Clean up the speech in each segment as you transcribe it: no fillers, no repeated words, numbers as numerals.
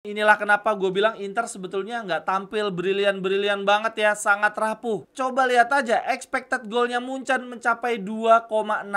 Inilah kenapa gue bilang Inter sebetulnya nggak tampil brilian-brilian banget ya, sangat rapuh. Coba lihat aja, expected goalnya Munchen mencapai 2,65,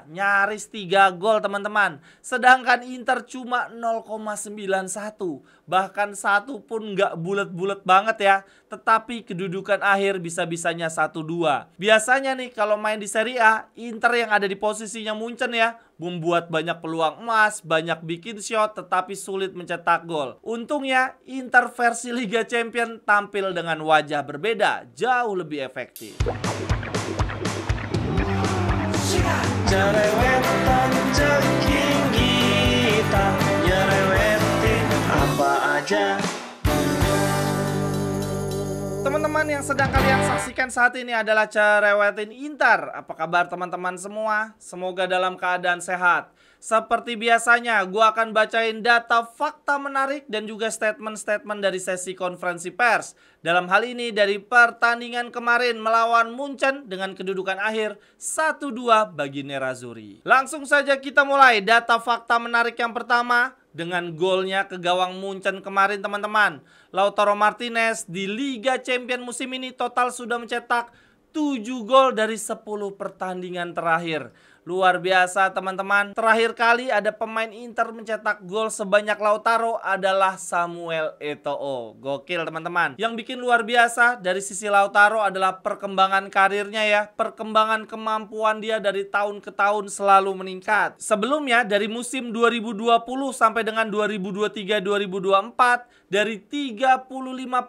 nyaris 3 gol teman-teman. Sedangkan Inter cuma 0,91, bahkan satu pun nggak bulet-bulet banget ya. Tetapi kedudukan akhir bisa-bisanya 1-2. Biasanya nih kalau main di Serie A, Inter yang ada di posisinya Munchen ya, membuat banyak peluang emas, banyak bikin shot, tetapi sulit mencetak gol. Untungnya, Inter versi Liga Champions tampil dengan wajah berbeda, jauh lebih efektif. Jerewetan ceking kita, nyerewetin apa aja. Teman-teman yang sedang kalian saksikan saat ini adalah Cerewetin Inter. Apa kabar teman-teman semua? Semoga dalam keadaan sehat. Seperti biasanya, gue akan bacain data fakta menarik dan juga statement-statement dari sesi konferensi pers. Dalam hal ini dari pertandingan kemarin melawan Munchen dengan kedudukan akhir 1-2 bagi Nerazzurri. Langsung saja kita mulai data fakta menarik yang pertama. Dengan golnya ke gawang Munchen kemarin teman-teman, Lautaro Martinez di Liga Champions musim ini total sudah mencetak 7 gol dari 10 pertandingan terakhir. Luar biasa teman-teman. Terakhir kali ada pemain Inter mencetak gol sebanyak Lautaro adalah Samuel Eto'o. Gokil teman-teman. Yang bikin luar biasa dari sisi Lautaro adalah perkembangan karirnya ya. Perkembangan kemampuan dia dari tahun ke tahun selalu meningkat. Sebelumnya dari musim 2020 sampai dengan 2023-2024, dari 35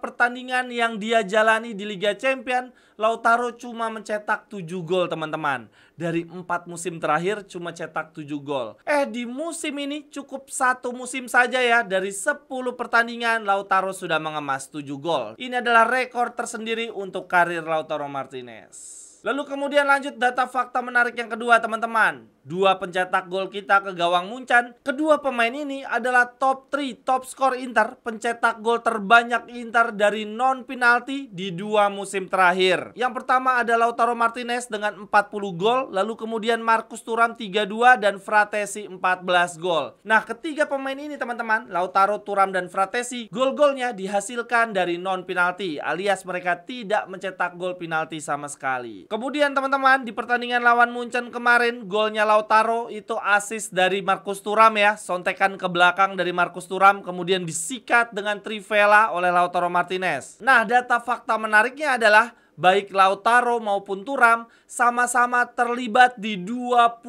pertandingan yang dia jalani di Liga Champions, Lautaro cuma mencetak 7 gol teman-teman. Dari 4 musim terakhir cuma cetak 7 gol. Di musim ini cukup 1 musim saja ya. Dari 10 pertandingan Lautaro sudah mengemas 7 gol. Ini adalah rekor tersendiri untuk karir Lautaro Martinez. Lalu kemudian lanjut data fakta menarik yang kedua teman-teman. 2 pencetak gol kita ke gawang Munchen. Kedua pemain ini adalah top 3 top skor Inter, pencetak gol terbanyak Inter dari non penalti di 2 musim terakhir. Yang pertama ada Lautaro Martinez dengan 40 gol, lalu kemudian Marcus Thuram 32 dan Fratesi 14 gol. Nah, ketiga pemain ini teman-teman, Lautaro, Thuram dan Fratesi, gol-golnya dihasilkan dari non penalti, alias mereka tidak mencetak gol penalti sama sekali. Kemudian teman-teman, di pertandingan lawan Munchen kemarin, golnya Lautaro itu assist dari Marcus Thuram ya, sontekan ke belakang dari Marcus Thuram kemudian disikat dengan trivela oleh Lautaro Martinez. Nah, data fakta menariknya adalah baik Lautaro maupun Thuram sama-sama terlibat di 22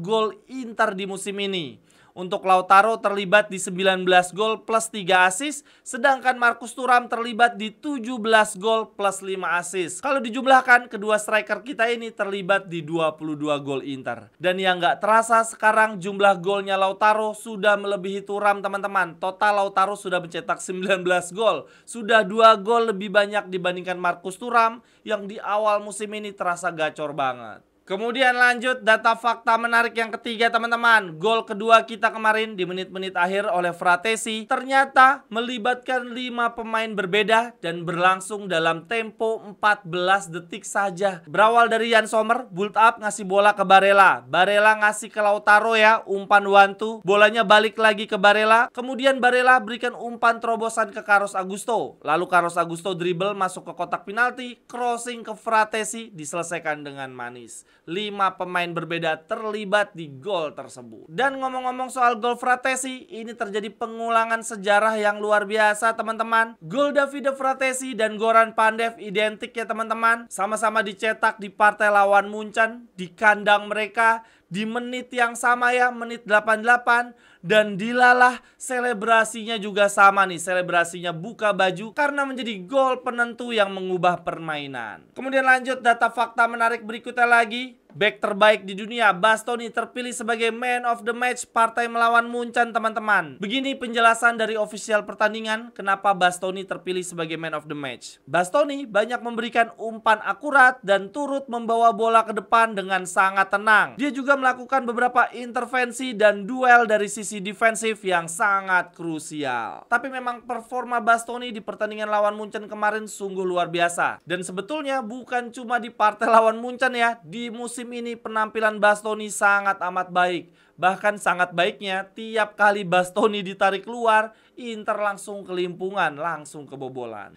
gol Inter di musim ini. Untuk Lautaro terlibat di 19 gol plus 3 assist, sedangkan Marcus Thuram terlibat di 17 gol plus 5 assist. Kalau dijumlahkan, kedua striker kita ini terlibat di 22 gol Inter. Dan yang nggak terasa sekarang jumlah golnya Lautaro sudah melebihi Thuram teman-teman. Total Lautaro sudah mencetak 19 gol. Sudah 2 gol lebih banyak dibandingkan Marcus Thuram yang di awal musim ini terasa gacor banget. Kemudian lanjut data fakta menarik yang ketiga teman-teman. Gol kedua kita kemarin di menit-menit akhir oleh Fratesi ternyata melibatkan 5 pemain berbeda dan berlangsung dalam tempo 14 detik saja. Berawal dari Jan Sommer, build up ngasih bola ke Barella. Barella ngasih ke Lautaro ya, umpan 1-2. Bolanya balik lagi ke Barella. Kemudian Barella berikan umpan terobosan ke Carlos Augusto. Lalu Carlos Augusto dribble masuk ke kotak penalti, crossing ke Fratesi, diselesaikan dengan manis. 5 pemain berbeda terlibat di gol tersebut. Dan ngomong-ngomong soal gol Fratesi, ini terjadi pengulangan sejarah yang luar biasa teman-teman. Gol Davide Fratesi dan Goran Pandev identik ya teman-teman. Sama-sama dicetak di partai lawan Munchen, di kandang mereka, di menit yang sama ya, menit 88. Dan dilalah selebrasinya juga sama nih. Selebrasinya buka baju karena menjadi gol penentu yang mengubah permainan. Kemudian lanjut data fakta menarik berikutnya lagi. Bek terbaik di dunia, Bastoni terpilih sebagai man of the match partai melawan Munchen teman-teman. Begini penjelasan dari official pertandingan kenapa Bastoni terpilih sebagai man of the match. Bastoni banyak memberikan umpan akurat dan turut membawa bola ke depan dengan sangat tenang. Dia juga melakukan beberapa intervensi dan duel dari sisi defensif yang sangat krusial. Tapi memang performa Bastoni di pertandingan lawan Munchen kemarin sungguh luar biasa. Dan sebetulnya bukan cuma di partai lawan Munchen ya, di musim ini penampilan Bastoni sangat amat baik. Bahkan sangat baiknya tiap kali Bastoni ditarik keluar, Inter langsung kelimpungan, langsung kebobolan.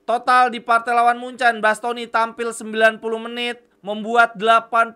Total di partai lawan Munchen, Bastoni tampil 90 menit, membuat 86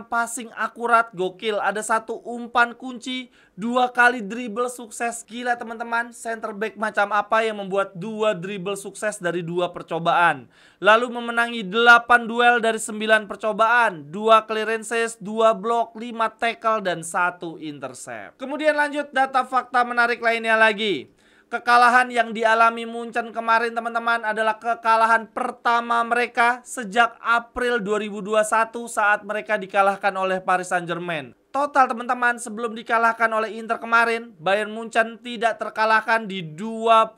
passing akurat, gokil. Ada 1 umpan kunci, 2 kali dribble sukses. Gila teman-teman, center back macam apa yang membuat 2 dribble sukses dari 2 percobaan. Lalu memenangi 8 duel dari 9 percobaan, 2 clearances, 2 blok, 5 tackle, dan 1 intercept. Kemudian lanjut data fakta menarik lainnya lagi. Kekalahan yang dialami Munchen kemarin teman-teman adalah kekalahan pertama mereka sejak April 2021 saat mereka dikalahkan oleh Paris Saint-Germain. Total teman-teman, sebelum dikalahkan oleh Inter kemarin, Bayern Munchen tidak terkalahkan di 22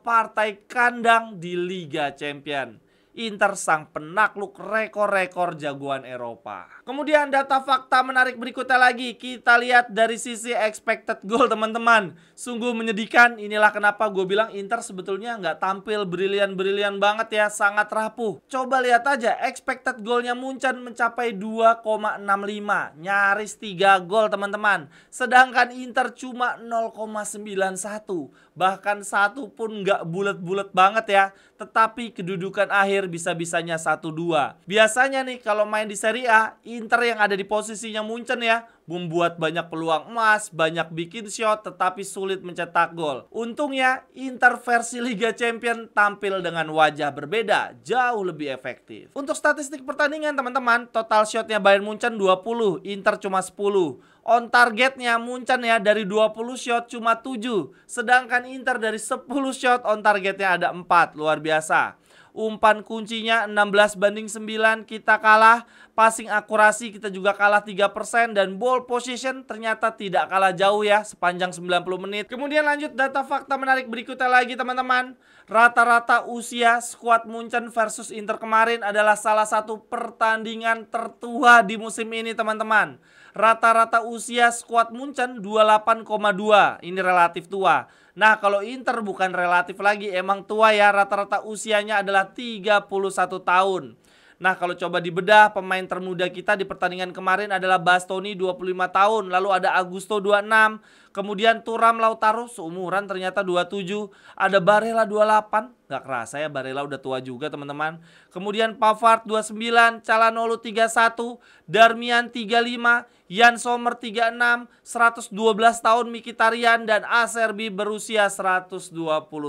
partai kandang di Liga Champions. Inter sang penakluk rekor-rekor jagoan Eropa. Kemudian data fakta menarik berikutnya lagi. Kita lihat dari sisi expected goal teman-teman. Sungguh menyedihkan. Inilah kenapa gue bilang Inter sebetulnya nggak tampil brilian-brilian banget ya. Sangat rapuh. Coba lihat aja expected goalnya Munchen mencapai 2,65. Nyaris 3 gol teman-teman. Sedangkan Inter cuma 0,91. Bahkan 1 pun nggak bulet-bulet banget ya. Tetapi kedudukan akhir bisa-bisanya 1-2. Biasanya nih kalau main di Serie A, Inter yang ada di posisinya Munchen ya, membuat banyak peluang emas, banyak bikin shot, tetapi sulit mencetak gol. Untungnya Inter versi Liga Champions tampil dengan wajah berbeda, jauh lebih efektif. Untuk statistik pertandingan teman-teman, total shotnya Bayern Munchen 20, Inter cuma 10. On targetnya Munchen ya dari 20 shot cuma 7. Sedangkan Inter dari 10 shot on targetnya ada 4. Luar biasa. Umpan kuncinya 16-9 kita kalah. Passing akurasi kita juga kalah 3%. Dan ball position ternyata tidak kalah jauh ya sepanjang 90 menit. Kemudian lanjut data fakta menarik berikutnya lagi teman-teman. Rata-rata usia skuad Munchen versus Inter kemarin adalah salah satu pertandingan tertua di musim ini teman-teman. Rata-rata usia skuad Munchen 28,2. Ini relatif tua. Nah kalau Inter bukan relatif lagi, emang tua ya. Rata-rata usianya adalah 31 tahun. Nah kalau coba dibedah, pemain termuda kita di pertandingan kemarin adalah Bastoni 25 tahun. Lalu ada Augusto 26. Kemudian Thuram, Lautaro seumuran ternyata 27. Ada Barella 28. Gak kerasa ya Barella udah tua juga teman-teman. Kemudian Pavard 29, Calhanoglu 31, Darmian 35, Jan Sommer 36, 112 tahun Mkhitaryan, dan Acerbi berusia 120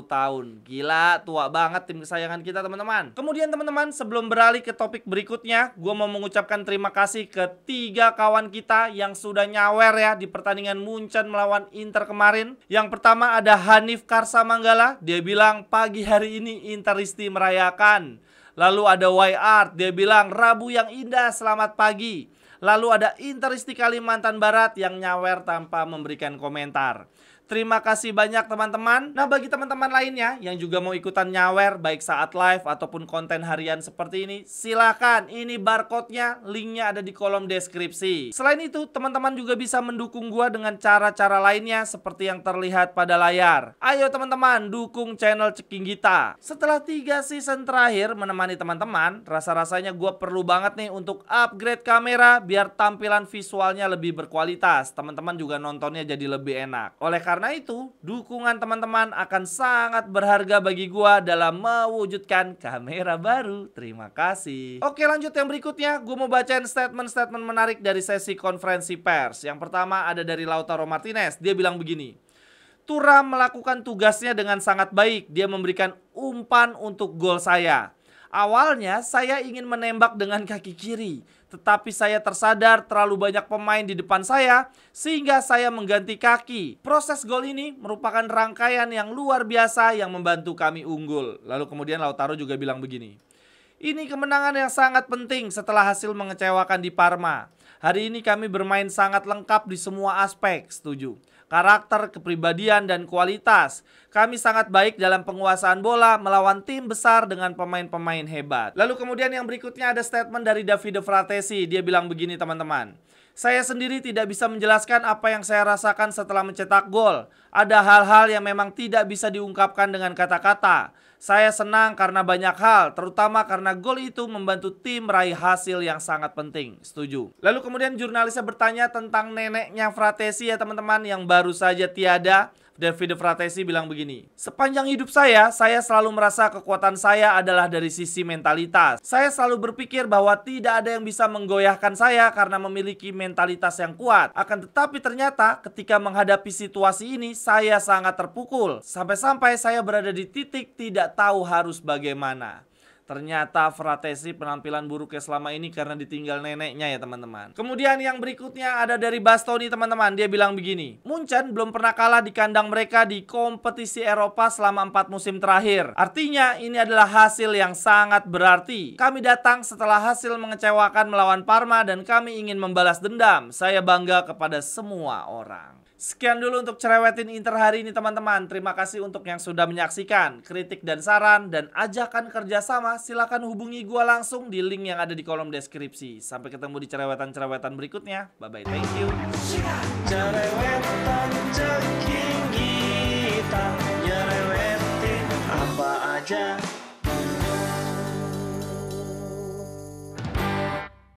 tahun. Gila, tua banget tim kesayangan kita teman-teman. Kemudian teman-teman, sebelum beralih ke topik berikutnya, gue mau mengucapkan terima kasih ke 3 kawan kita yang sudah nyawer ya di pertandingan Munchen melawan Inter kemarin. Yang pertama ada Hanif Karsamanggala, dia bilang pagi hari ini Interisti merayakan. Lalu ada Y-Art, dia bilang Rabu yang indah, selamat pagi. Lalu ada Interisti Kalimantan Barat yang nyawer tanpa memberikan komentar. Terima kasih banyak teman-teman. Nah bagi teman-teman lainnya yang juga mau ikutan nyawer baik saat live ataupun konten harian seperti ini, silakan. Ini barcode-nya, linknya ada di kolom deskripsi. Selain itu teman-teman juga bisa mendukung gua dengan cara-cara lainnya seperti yang terlihat pada layar. Ayo teman-teman dukung channel Ceking Gita. Setelah 3 season terakhir menemani teman-teman, rasa-rasanya gua perlu banget nih untuk upgrade kamera biar tampilan visualnya lebih berkualitas. Teman-teman juga nontonnya jadi lebih enak. Oleh karena itu, dukungan teman-teman akan sangat berharga bagi gua dalam mewujudkan kamera baru. Terima kasih. Oke, lanjut yang berikutnya. Gua mau bacain statement-statement menarik dari sesi konferensi pers. Yang pertama ada dari Lautaro Martinez. Dia bilang begini. Thuram melakukan tugasnya dengan sangat baik. Dia memberikan umpan untuk gol saya. Awalnya saya ingin menembak dengan kaki kiri, tetapi saya tersadar terlalu banyak pemain di depan saya sehingga saya mengganti kaki. Proses gol ini merupakan rangkaian yang luar biasa yang membantu kami unggul. Lalu kemudian Lautaro juga bilang begini. Ini kemenangan yang sangat penting setelah hasil mengecewakan di Parma. Hari ini kami bermain sangat lengkap di semua aspek, setuju. Karakter, kepribadian, dan kualitas. Kami sangat baik dalam penguasaan bola melawan tim besar dengan pemain-pemain hebat. Lalu kemudian yang berikutnya ada statement dari Davide Fratesi. Dia bilang begini teman-teman. Saya sendiri tidak bisa menjelaskan apa yang saya rasakan setelah mencetak gol. Ada hal-hal yang memang tidak bisa diungkapkan dengan kata-kata. Saya senang karena banyak hal, terutama karena gol itu membantu tim meraih hasil yang sangat penting. Setuju. Lalu kemudian jurnalisnya bertanya tentang neneknya Fratesi ya teman-teman, yang baru saja tiada. Davide Fratesi bilang begini, sepanjang hidup saya selalu merasa kekuatan saya adalah dari sisi mentalitas. Saya selalu berpikir bahwa tidak ada yang bisa menggoyahkan saya karena memiliki mentalitas yang kuat. Akan tetapi ternyata ketika menghadapi situasi ini, saya sangat terpukul. Sampai-sampai saya berada di titik tidak tahu harus bagaimana. Ternyata Fratesi penampilan buruknya selama ini karena ditinggal neneknya ya teman-teman. Kemudian yang berikutnya ada dari Bastoni teman-teman. Dia bilang begini, Munchen belum pernah kalah di kandang mereka di kompetisi Eropa selama 4 musim terakhir. Artinya ini adalah hasil yang sangat berarti. Kami datang setelah hasil mengecewakan melawan Parma dan kami ingin membalas dendam. Saya bangga kepada semua orang. Sekian dulu untuk Cerewetin Inter hari ini teman-teman. Terima kasih untuk yang sudah menyaksikan. Kritik dan saran dan ajakan kerjasama silakan hubungi gua langsung di link yang ada di kolom deskripsi. Sampai ketemu di cerewetan-cerewetan berikutnya. Bye bye, thank you. Cerewetan ceking kita, nyerewetin apa aja.